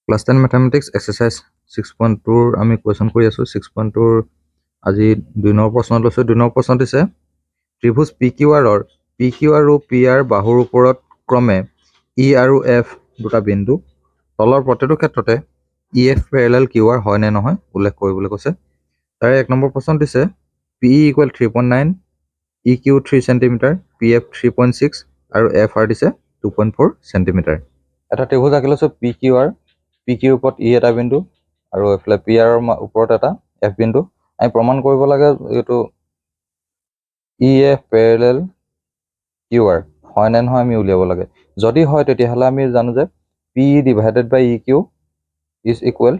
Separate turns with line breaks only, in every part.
Class 10 Mathematics Exercise 6.2 আমি question কৰি আছো 6.2 আজি 2 নম্বৰ প্ৰশ্ন লৈছো 2 নম্বৰ প্ৰশ্ন দিছে ত্ৰিভুজ PQR ৰ PQ আৰু PR বাহুৰ ওপৰত ক্ৰমে E আৰু F দুটা বিন্দু তলৰ প্ৰতিটো ক্ষেত্ৰতে EF প্যাৰেলাল QR হয় নে নহয় উল্লেখ কৰিবলৈ কৈছে তাৰে 1 নম্বৰ প্ৰশ্ন দিছে PE = 3.9 EQ 3 cm PF 3.6 আৰু FR দিছে 2.4 cm এটা ত্ৰিভুজ আঁকি লৈছো PQR PQ ওপৰত E এটা বিন্দু আৰু এফালে PR ওপৰত এটা F বিন্দু আমি প্ৰমাণ কৰিব লাগে এটো EF প্যাৰেলাল QR হয় নে নহয় আমি উলিয়াব লাগে যদি হয় তেতিয়াহলে আমি জানো যে PE divided by EQ is equal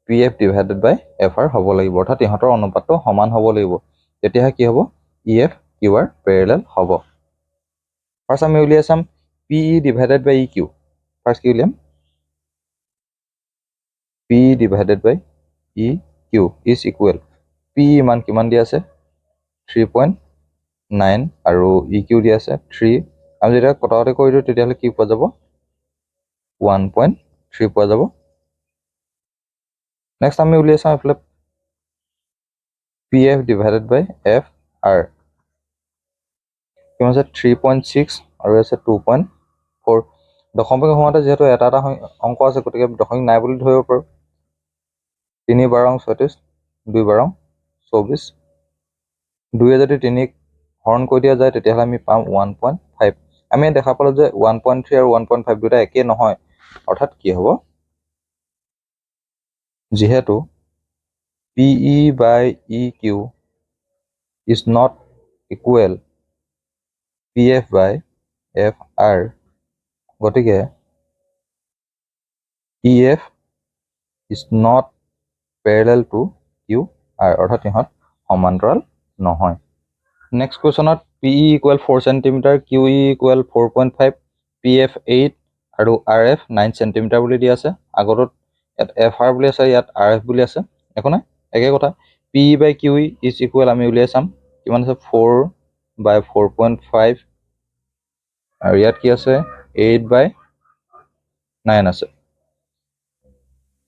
PF divided by FR হ'ব লাগিব অৰ্থাৎ ইহঁতৰ অনুপাতটো সমান হ'ব লাগিব তেতিয়া কি হ'ব EF QR প্যাৰেলাল হ'ব ফাৰ্স্ট আমি উলিয়াই চাম PE divided by EQ first কি উলিয়াম P divided by EQ is equal P মান কিমান দিয়া আছে 3.9 আৰু EQ দিয়া আছে 3 আমি যেতিয়া কটাকটি কৰি দিও তেতিয়াহলে কি পোৱা যাব 1.3 পোৱা যাব নেক্সট আমি উলিয়াই চাম এফালে PF divided by FR কিমান আছে 3.6 আৰু আছে 2.4 দশমিক সময়তে যেহেতু এটা এটা অংক আছে গতিকে দশমিক নাই বুলি ধৰিব পাৰো 3 12 36 2 12 24 2 যদি 3 হৰণ কৰি দিয়া যায় তেতিয়াহলে আমি পাম 1.5 আমি দেখা পালো যে 1.3 আৰু 1.5 দুটা একে নহয় অৰ্থাৎ কি হ'ব যেহেতু PE by EQ is not equal PF by FR গতিকে EF is not parallel to QR অৰ্থাৎ ইহঁত সমান্তৰাল নহয় next কোৱেশ্যনত PE = 4 cm QE = 4.5 PF 8 আৰু RF 9 cm বুলি দিয়া আছে আগতত FR বুলি আছে ইয়াত RF বুলি আছে একো নাই একে কথা PE by QE is equal আমি উলিয়াই চাম কিমান আছে 4 by 4.5 আৰু ইয়াত কি আছে 8 by 9 আছে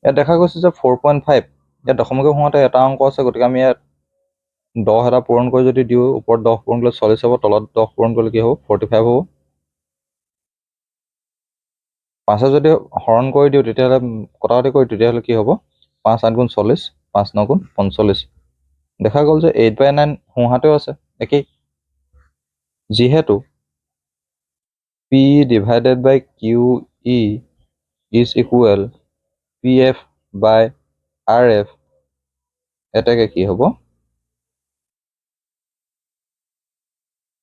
ইয়াত দেখা গৈছে যে 4.5 ইয়াত দশমিক সময়তে এটা অংক আছে গতিকে আমি ইয়াত 10 এটা পূৰণ কৰি যদি দিও ওপৰত 10 পূৰণ কৰিলে 40 হ'ব তলত 10 পূৰণ কৰিলে কি হ'ব 45 হ'ব 5 যদি হৰণ কৰি দিও তেতিয়াহলে কটাকটি কৰি তেতিয়াহলে কি হ'ব 5 8 * 40 5 9 * 45 দেখা গ'ল যে 8 by 9 সোঁহাতেও আছে একেই যেহেতু PE divided by QE is equal PF by RF এটাকে কি হ'ব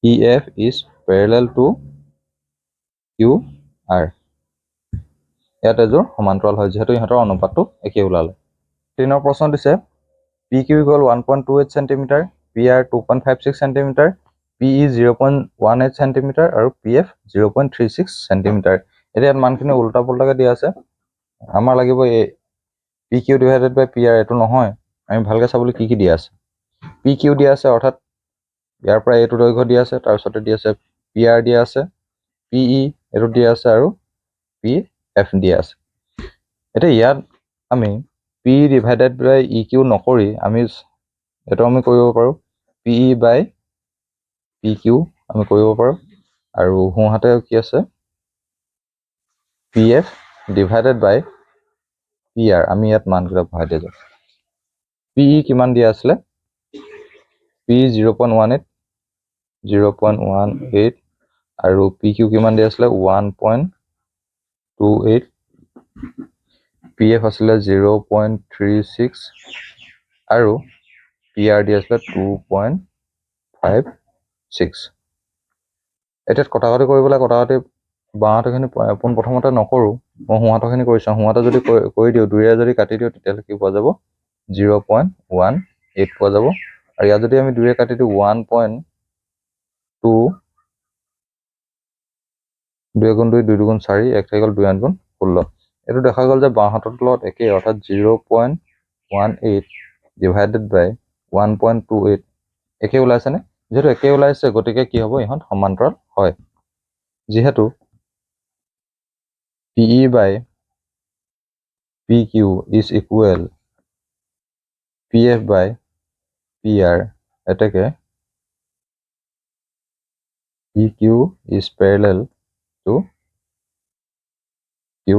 EF is parallel to QR ইয়াত এজোৰ সমান্তৰাল হয় যেহেতু ইহঁতৰ অনুপাতটো একে ওলালে 3 নম্বৰ প্ৰশ্ন দিছে PQ = 1.28 cm PR 2.56 cm PE 0.18 cm আৰু PF 0.36 cm এতিয়া মানখিনি উল্টা পুল্টাকে দিয়া আছে আমাৰ লাগিব PQ divided by PR এটো নহয় আমি ভালকে চাবলৈ কি দিয়া আছে PQ দিয়া আছে অৰ্থাৎ ইয়াৰ পৰা এটো দৈৰ্ঘ্য দিয়া আছে তাৰ পিছতে দিয়া আছে PR দিয়া আছে PE এটো দিয়া আছে আৰু PF দিয়া আছে এতিয়া ইয়াত আমি PE divided by EQ নকৰি আমি এটো আমি কৰিব পাৰো PE by PQ আমি কৰিব পাৰো আৰু সোঁহাতে কি আছে PF divided by PR আমি ইয়াত মানকেইটা ভৰাই দিয়া যাওক PE কিমান দিয়া আছিলে PE 0.18 আৰু PQ কিমান দিয়া আছিলে 1.28 PF আছিলে 0.36 আৰু PR দিয়া আছিলে 2.56 এটা কটাকটি কৰিবলৈ কটাকটি বাঁহাতখিনি পোন প্ৰথমতে নকৰো মই সোঁহাতখিনি কৰিছো সোঁহাতে যদি কৰি দিও দুইৰে যদি কাটি দিও তেতিয়াহলে কি পোৱা যাব 0.18 পোৱা যাব আৰু ইয়াত যদি আমি দুইৰে কাটি দিও 1.2 2 * 2 2 * 4 1 থাকি গ'ল 2 * 8 = 16 এটো দেখা গ'ল যে বাঁহাতৰ তলত একেই অৰ্থাৎ 0.18 divided by 1.28 একে ওলাইছে নে যেহেতু একে ওলাইছে গতিকে কি হ'ব ইহঁত সমান্তৰাল হয় যেহেতু PE by PQ is equal PF by PR এটাকে PQ is parallel to Q